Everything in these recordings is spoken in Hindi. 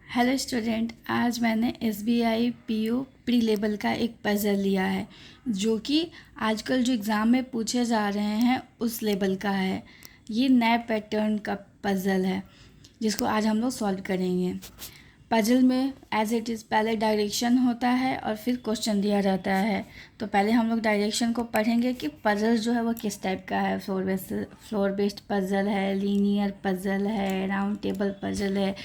हेलो स्टूडेंट, आज मैंने SBI PO प्री लेवल का एक पज़ल लिया है जो कि आजकल जो एग्ज़ाम में पूछे जा रहे हैं उस लेवल का है। ये नए पैटर्न का पज़ल है जिसको आज हम लोग सॉल्व करेंगे। पज़ल में एज इट इज़ पहले डायरेक्शन होता है और फिर क्वेश्चन दिया जाता है। तो पहले हम लोग डायरेक्शन को पढ़ेंगे कि पज़ल जो है वो किस टाइप का है। फ्लोर बेस्ड पज़ल है, लीनियर पज़ल है, राउंड टेबल पज़ल है।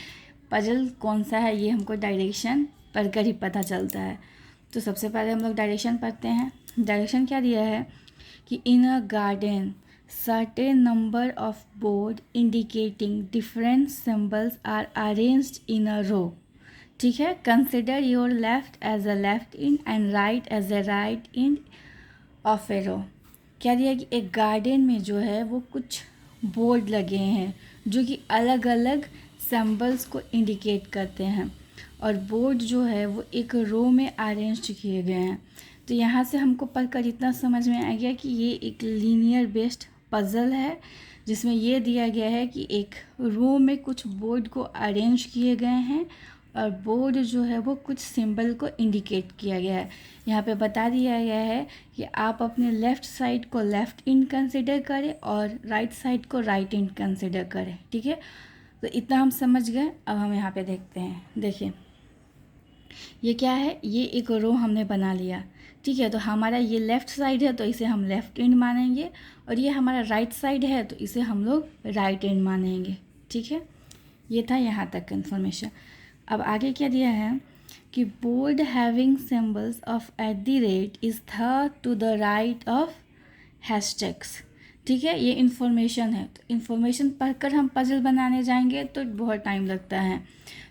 पज़ल कौन सा है ये हमको डायरेक्शन पढ़कर ही पता चलता है। तो सबसे पहले हम लोग डायरेक्शन पढ़ते हैं। डायरेक्शन क्या दिया है कि इन अ garden certain number of board indicating different symbols are arranged in a row। ठीक है, consider your left as a left end and right as a right end of a row. क्या दिया कि एक गार्डन में जो है वो कुछ बोर्ड लगे हैं जो कि अलग अलग सिंबल्स को इंडिकेट करते हैं और बोर्ड जो है वो एक रो में अरेंज किए गए हैं। तो यहाँ से हमको पढ़कर इतना समझ में आ गया कि ये एक लीनियर बेस्ड पज़ल है जिसमें ये दिया गया है कि एक रो में कुछ बोर्ड को अरेंज किए गए हैं और बोर्ड जो है वो कुछ सिंबल को इंडिकेट किया गया है। यहाँ पे बता दिया गया है कि आप अपने लेफ़्ट साइड को लेफ़्ट इंड कंसिडर करें और राइट साइड को राइट इंड कंसिडर करें। ठीक है, तो इतना हम समझ गए। अब हम यहाँ पे देखते हैं। देखिए ये क्या है, ये एक रो हमने बना लिया। ठीक है, तो हमारा ये लेफ़्ट साइड है तो इसे हम लेफ़्ट एंड मानेंगे और ये हमारा राइट साइड है तो इसे हम लोग राइट एंड मानेंगे। ठीक है, ये था यहाँ तक का इन्फॉर्मेशन। अब आगे क्या दिया है कि board having symbols of @ is the two the right of hashtags. ठीक है, ये इन्फॉर्मेशन है। तो इन्फॉर्मेशन पढ़कर हम पज़ल बनाने जाएंगे तो बहुत टाइम लगता है।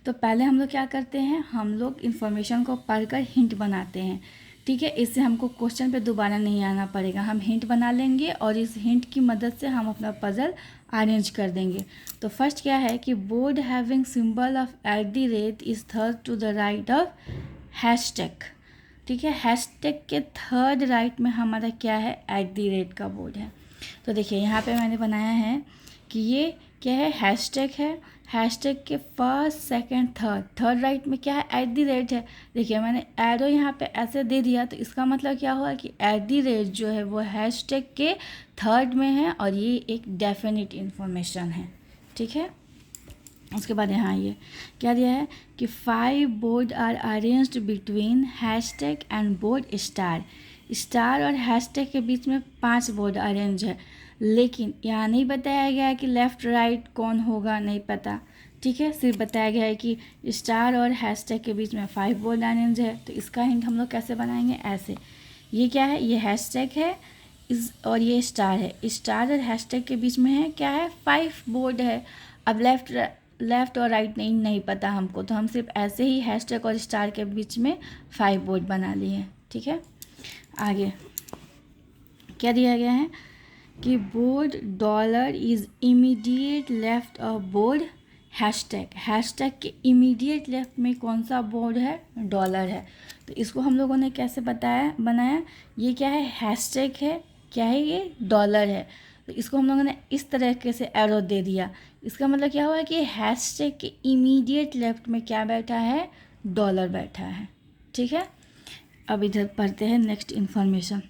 तो पहले हम लोग क्या करते हैं, हम लोग इन्फॉर्मेशन को पढ़कर हिंट बनाते हैं। ठीक है, इससे हमको क्वेश्चन पे दोबारा नहीं आना पड़ेगा। हम हिंट बना लेंगे और इस हिंट की मदद से हम अपना पज़ल अरेंज कर देंगे। तो फर्स्ट क्या है कि board having symbol of @ is third to the right of hashtag. ठीक है, हैशटैग के थर्ड राइट में हमारा क्या है, @ का बोर्ड है। तो देखिए यहाँ पे मैंने बनाया है कि ये क्या है, हैशटैग है। हैशटैग के फर्स्ट सेकंड थर्ड राइट में क्या है, @ है। देखिए मैंने एरो यहाँ पे ऐसे दे दिया तो इसका मतलब क्या हुआ कि @ जो है वो हैशटैग के थर्ड में है और ये एक डेफिनेट इन्फॉर्मेशन है। ठीक है, उसके बाद यहाँ ये क्या दिया है कि 5 board are arranged between hashtag and board star और हैशटैग के बीच में 5 बोर्ड अरेंज है। लेकिन यहाँ नहीं बताया गया है कि लेफ़्ट राइट कौन होगा, नहीं पता। ठीक है, सिर्फ बताया गया है कि स्टार और हैशटैग के बीच में 5 बोर्ड अरेंज है। तो इसका हिंट हम लोग कैसे बनाएंगे, ऐसे। ये क्या है, ये हैशटैग है और ये स्टार है। स्टार और हैशटैग के बीच में है क्या है, 5 बोर्ड है। अब लेफ़्ट और राइट नहीं पता हमको, तो हम सिर्फ ऐसे ही हैशटैग और स्टार के बीच में 5 बोर्ड बना लिए। ठीक है, आगे क्या दिया गया है कि board dollar is immediate left of board hashtag के इमीडिएट लेफ्ट में कौन सा बोर्ड है, डॉलर है। तो इसको हम लोगों ने कैसे बनाया, ये क्या है, हैशटैग है, क्या है ये, डॉलर है। तो इसको हम लोगों ने इस तरीके से एरो दे दिया। इसका मतलब क्या हुआ कि हैशटैग के इमीडिएट लेफ्ट में क्या बैठा है, डॉलर बैठा है। ठीक है, अब इधर पढ़ते हैं next information.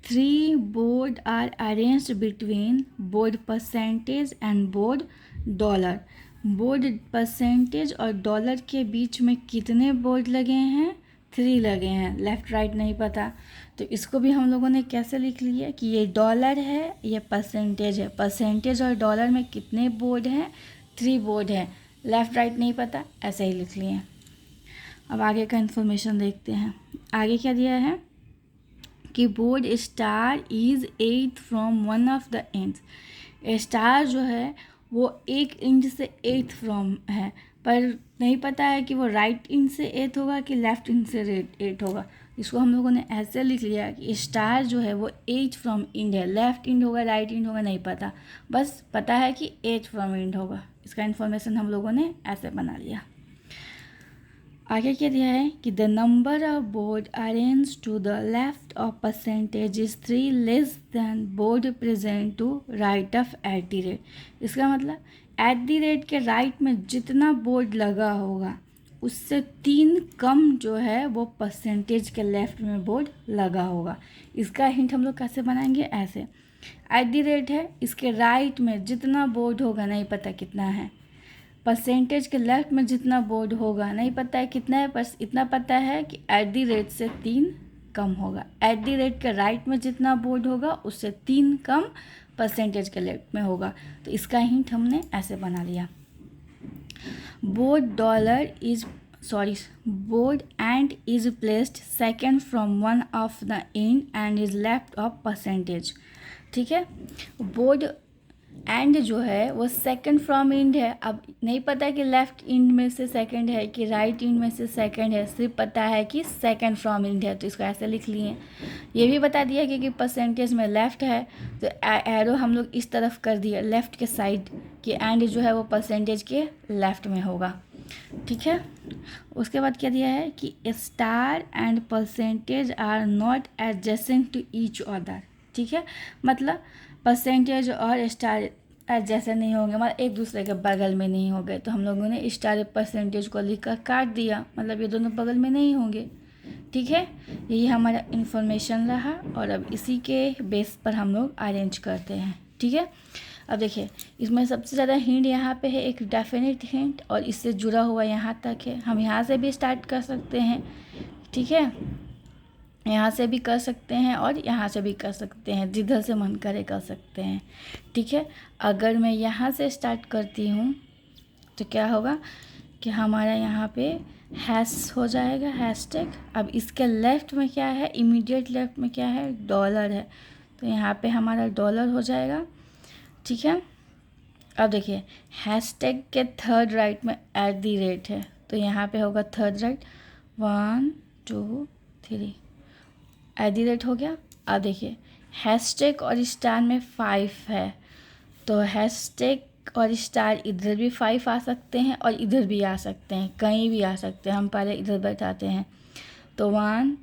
3 board are arranged between board percentage and board dollar. Board percentage और डॉलर के बीच में कितने बोर्ड लगे हैं, 3 लगे हैं। लेफ़्ट राइट नहीं पता, तो इसको भी हम लोगों ने कैसे लिख लिया कि ये डॉलर है, ये परसेंटेज है। परसेंटेज और डॉलर में कितने बोर्ड हैं, 3 बोर्ड हैं। लेफ़्ट राइट नहीं पता, ऐसे ही लिख लिए। अब आगे का इन्फॉर्मेशन देखते हैं। आगे क्या दिया है कि board star is 8 from one of the ends. Star जो है वो एक इंच से 8 फ्रॉम है, पर नहीं पता है कि वो राइट इंच से 8 होगा कि लेफ़्ट इंच से 8 होगा। इसको हम लोगों ने ऐसे लिख लिया कि स्टार जो है वो 8 फ्रॉम इंड है। लेफ़्ट इंड होगा, राइट इंड होगा, नहीं पता, बस पता है कि 8 फ्रॉम इंड होगा। इसका इन्फॉर्मेशन हम लोगों ने ऐसे बना लिया। आगे क्या दिया है कि the number of board arrange to the left of percentage is 3 less than board present to right of @ इसका मतलब एट द रेट के राइट में जितना बोर्ड लगा होगा उससे 3 कम जो है वो परसेंटेज के लेफ्ट में बोर्ड लगा होगा। इसका हिंट हम लोग कैसे बनाएंगे, ऐसे एट द रेट है, इसके राइट में जितना बोर्ड होगा नहीं पता कितना है, परसेंटेज के लेफ्ट में जितना बोर्ड होगा नहीं पता है कितना है, बस इतना पता है कि एट द रेट से 3 कम होगा। एट द रेट के राइट में जितना बोर्ड होगा उससे 3 कम परसेंटेज के लेफ्ट में होगा। तो इसका हिंट हमने ऐसे बना लिया, board and is placed second from one of the end and is left of percentage। ठीक है, बोर्ड एंड जो है वो सेकंड फ्रॉम इंड है। अब नहीं पता कि लेफ्ट इंड में से सेकंड है कि राइट इंड में से सेकंड है, सिर्फ पता है कि सेकंड फ्रॉम इंड है, तो इसको ऐसे लिख लिए। ये भी बता दिया कि परसेंटेज में लेफ़्ट है तो एरो हम लोग इस तरफ कर दिया लेफ़्ट के साइड कि एंड जो है वो परसेंटेज के लेफ़्ट में होगा। ठीक है, उसके बाद क्या दिया है कि star and percentage are not adjacent to each other. ठीक है, मतलब परसेंटेज और स्टार जैसे नहीं होंगे, मतलब एक दूसरे के बगल में नहीं होंगे, तो हम लोगों ने स्टार परसेंटेज को लिख कर काट दिया, मतलब ये दोनों बगल में नहीं होंगे। ठीक है, यही हमारा इन्फॉर्मेशन रहा और अब इसी के बेस पर हम लोग अरेंज करते हैं। ठीक है, अब देखिए इसमें सबसे ज़्यादा हिंट यहाँ पे है, एक डेफिनेट हिंट, और इससे जुड़ा हुआ यहाँ तक है। हम यहाँ से भी स्टार्ट कर सकते हैं, ठीक है, यहाँ से भी कर सकते हैं और यहाँ से भी कर सकते हैं, जिधर से मन करे कर सकते हैं। ठीक है, अगर मैं यहाँ से स्टार्ट करती हूँ तो क्या होगा कि हमारा यहाँ पे हैश हो जाएगा, हैशटैग। अब इसके लेफ़्ट में क्या है, इमीडिएट लेफ़्ट में क्या है, डॉलर है, तो यहाँ पे हमारा डॉलर हो जाएगा। ठीक है, अब देखिए हैशटैग के थर्ड राइट में एट द रेट है, तो यहाँ पे होगा third right 1 2 3 eight the rate हो गया। अब देखिए हैशटैग और स्टार में 5 है, तो हैशटैग और स्टार इधर भी 5 आ सकते हैं और इधर भी आ सकते हैं, कहीं भी आ सकते हैं। हम पहले इधर बैठाते हैं, तो 1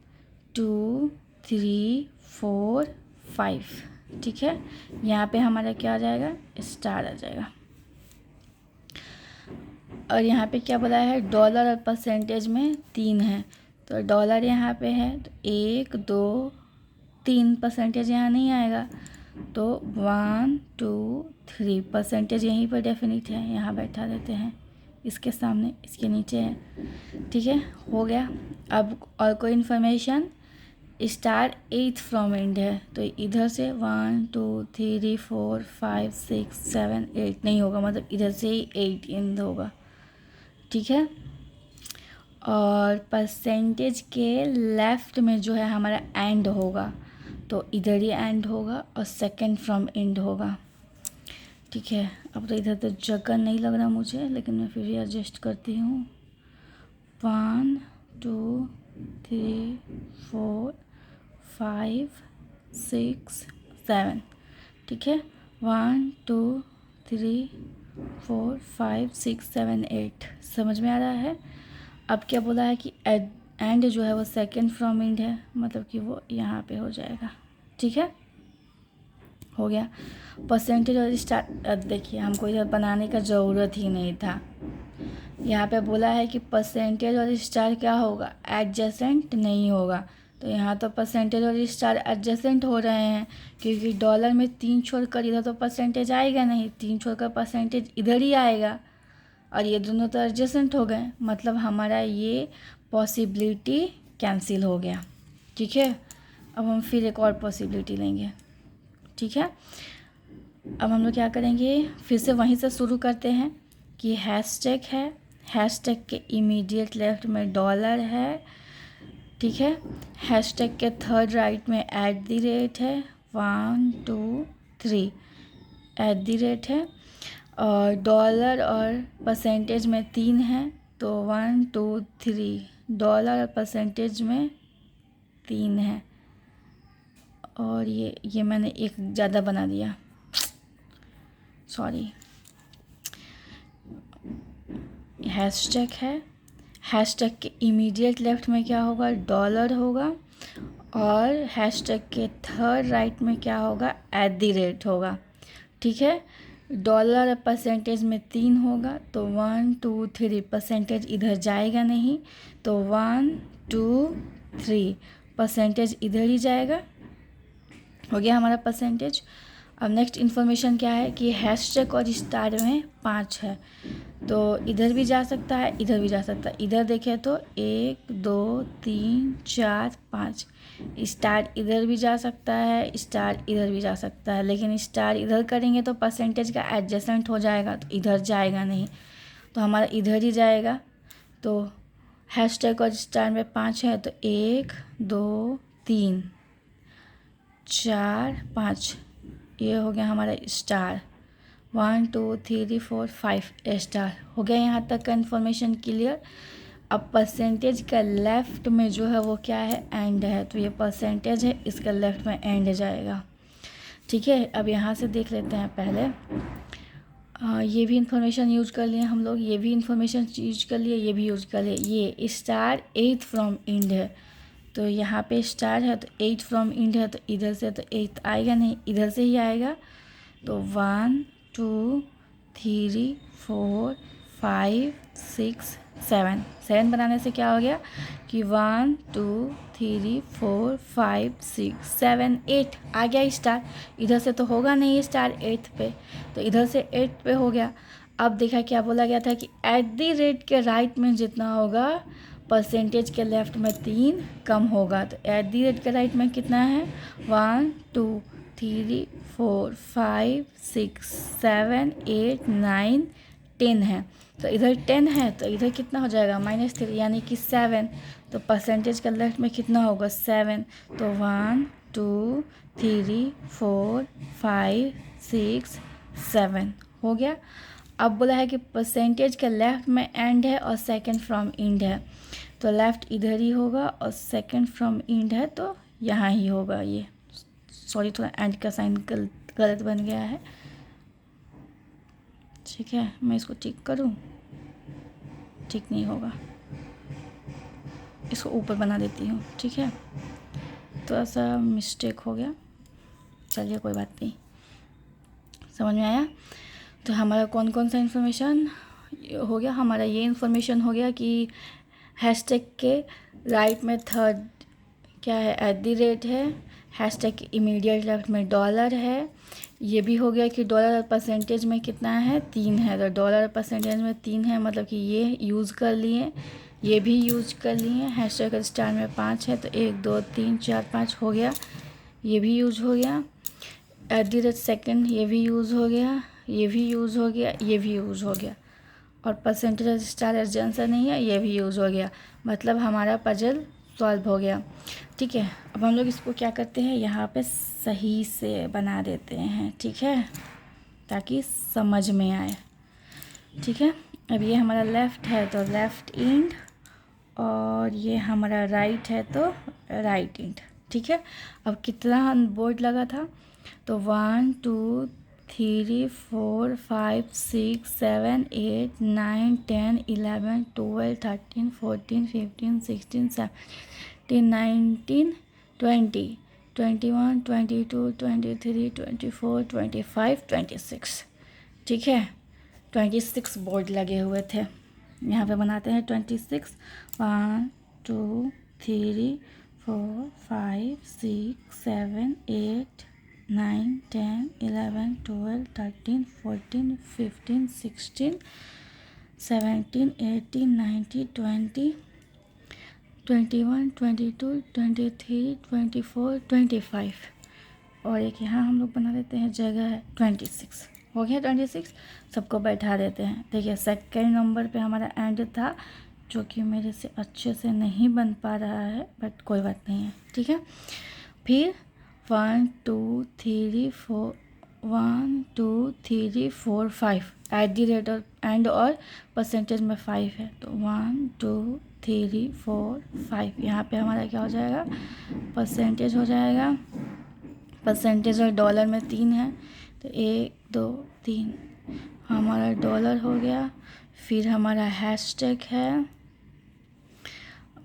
2 3 4 5। ठीक है, यहाँ पे हमारा क्या आ जाएगा, स्टार आ जाएगा। और यहाँ पे क्या बोला है, डॉलर और परसेंटेज में 3 है, तो डॉलर यहाँ पे है तो 1 2 3 परसेंटेज यहाँ नहीं आएगा, तो 1 2 3 परसेंटेज यहीं पर डेफिनिट है, यहाँ बैठा देते हैं इसके सामने, इसके नीचे है। ठीक है, हो गया। अब और कोई information, star 8th from and है, तो इधर से 1 2 3 4 5 6 7 8 नहीं होगा, मतलब इधर से ही 8 एंड होगा। ठीक है, और परसेंटेज के लेफ़्ट में जो है हमारा एंड होगा, तो इधर ही एंड होगा और सेकंड फ्रॉम एंड होगा। ठीक है, अब तो इधर तो जगह नहीं लग रहा मुझे, लेकिन मैं फिर भी एडजस्ट करती हूँ। 1 2 3 4 5 6 7। ठीक है, 1 2 3 4 5 6 7 8 समझ में आ रहा है। अब क्या बोला है कि एंड जो है वो सेकंड फ्रॉम एंड है, मतलब कि वो यहाँ पे हो जाएगा। ठीक है, हो गया। परसेंटेज और स्टार, अब देखिए हमको इधर बनाने का ज़रूरत ही नहीं था। यहाँ पे बोला है कि परसेंटेज और स्टार क्या होगा, एडजेसेंट नहीं होगा, तो यहाँ तो परसेंटेज और स्टार एडजेसेंट हो रहे हैं, क्योंकि डॉलर में 3 छोड़कर इधर तो परसेंटेज आएगा नहीं, 3 छोड़कर परसेंटेज इधर ही आएगा, और ये दोनों तो एडजेसेंट हो गए, मतलब हमारा ये पॉसिबिलिटी कैंसिल हो गया। ठीक है, अब हम फिर एक और पॉसिबिलिटी लेंगे। ठीक है, अब हम लोग क्या करेंगे, फिर से वहीं से शुरू करते हैं कि हैशटैग है, हैशटैग के इमीडिएट लेफ्ट में डॉलर है। ठीक है, हैशटैग के थर्ड राइट में एट द रेट है, 1 2 3 एट द रेट है, और डॉलर और परसेंटेज में 3 है, तो 1 2 3 डॉलर और परसेंटेज में 3 है, और ये मैंने एक ज़्यादा बना दिया, सॉरी। हैशटैग है, हैशटैग के इमीडिएट लेफ्ट में क्या होगा, डॉलर होगा, और हैशटैग के थर्ड राइट में क्या होगा, एट द रेट होगा। ठीक है, डॉलर परसेंटेज में 3 होगा तो 1 2 3 परसेंटेज इधर जाएगा नहीं, तो 1 2 3 परसेंटेज इधर ही जाएगा। हो गया हमारा परसेंटेज। अब नेक्स्ट इन्फॉर्मेशन क्या है कि हैशटैग और स्टार में 5 है, तो इधर भी जा सकता है, इधर भी जा सकता है। इधर देखें तो 1 2 3 4 5, स्टार इधर भी जा सकता है, स्टार इधर भी जा सकता है, लेकिन स्टार इधर करेंगे तो परसेंटेज का एडजस्टमेंट हो जाएगा, तो इधर जाएगा नहीं, तो हमारा इधर ही जाएगा। तो हैशटैग और स्टार में 5 है, तो 1 2 3 4 5, ये हो गया हमारा स्टार। 1 2 3 4 5 स्टार हो गया। यहाँ तक का इन्फॉर्मेशन क्लियर। अब परसेंटेज का लेफ्ट में जो है वो क्या है, एंड है, तो ये परसेंटेज है, इसका लेफ्ट में एंड जाएगा। ठीक है, अब यहाँ से देख लेते हैं पहले। ये भी इन्फॉर्मेशन यूज कर लिए हम लोग, ये भी इन्फॉर्मेशन यूज कर लिए, ये भी यूज कर लिए। ये स्टार 8 फ्रॉम इंड है, तो यहाँ पे स्टार है तो 8 फ्रॉम इंड है, तो इधर से तो 8 आएगा नहीं, इधर से ही आएगा। तो 1 2 3 4 5 6 7 बनाने से क्या हो गया कि 1 2 3 4 5 6 7 8 आ गया स्टार। इधर से तो होगा नहीं स्टार 8 पे, तो इधर से 8 पे हो गया। अब देखा क्या बोला गया था कि एट द रेट के राइट में जितना होगा परसेंटेज के लेफ्ट में 3 कम होगा, तो एट द रेट के राइट में कितना है 1 2 3 4 5 6 7 8 9 10 है, तो इधर 10 है, तो इधर कितना हो जाएगा -3 यानी कि 7, तो परसेंटेज का लेफ्ट में कितना होगा 7, तो 1 2 3 4 5 6 7 हो गया। अब बोला है कि परसेंटेज का लेफ्ट में एंड है और सेकंड फ्रॉम इंड है, तो लेफ्ट इधर ही होगा और सेकंड फ्रॉम इंड है तो यहाँ ही होगा। ये सॉरी थोड़ा एंड का साइन गलत बन गया है। ठीक है, मैं इसको ठीक करूँ, ठीक नहीं होगा, इसको ऊपर बना देती हूँ। ठीक है, थोड़ा सा मिस्टेक हो गया, चलिए कोई बात नहीं, समझ में आया। तो हमारा कौन कौन सा इन्फॉर्मेशन हो गया, हमारा ये इन्फॉर्मेशन हो गया कि हैशटैग के राइट में थर्ड क्या है एट द रेट है, हैशटैग के इमीडिएट लेफ्ट में डॉलर है। ये भी हो गया कि डॉलर परसेंटेज में कितना है 3 है, तो डॉलर परसेंटेज में 3 है मतलब कि ये यूज़ कर लिए, ये भी यूज कर लिए। हैशटैग स्टार में 5 है, तो 1 2 3 4 5 हो गया, ये भी यूज हो गया। एट द रेट सेकेंड ये भी यूज़ हो गया, ये भी यूज़ हो गया, ये भी यूज़ हो गया, और परसेंटेज स्टार एज आंसर नहीं है, ये भी यूज़ हो गया, मतलब हमारा पजल सॉल्व हो गया। ठीक है, अब हम लोग इसको क्या करते हैं यहाँ पे सही से बना देते हैं, ठीक है, ताकि समझ में आए। ठीक है, अब ये हमारा लेफ़्ट है तो लेफ़्ट इंड, और ये हमारा राइट है तो राइट इंड। ठीक है, अब कितना बोर्ड लगा था, तो 1 2 3 4 5 6 7 8 9 10 11 12 13 14 15 16 17 19 20 21 22 23 24 25 26। ठीक है, 26 बोर्ड लगे हुए थे, यहाँ पे बनाते हैं 26। 1 2 3 4 5 6 7 8 9 10 11 12 13 14 15 16 17 18 19 20 21 22 23 24 25, और एक यहाँ हम लोग बना देते हैं जगह है 26। हो गया 26, सबको बैठा देते हैं। देखिए सेकेंड नंबर पे हमारा एंड था, जो कि मेरे से अच्छे से नहीं बन पा रहा है, बट कोई बात नहीं है। ठीक है, फिर 1 2 3 4 1 2 3 4 5 एट द रेट और एंड और परसेंटेज में 5 है, तो 1 2 3 4 5 यहाँ पे हमारा क्या हो जाएगा परसेंटेज हो जाएगा। परसेंटेज और डॉलर में 3 है, तो 1 2 3 हमारा डॉलर हो गया। फिर हमारा हैशटैग है,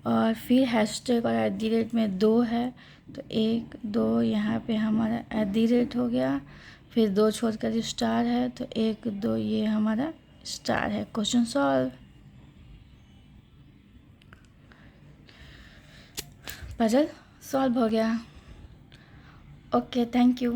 और फिर हैशटैग और एट द रेट में 2 है, तो 1 2 यहाँ पे हमारा एट द रेट हो गया। फिर 2 छोड़कर जो स्टार है तो 1 2 ये हमारा स्टार है। Question solve. पजल सॉल्व हो गया। Okay, thank you.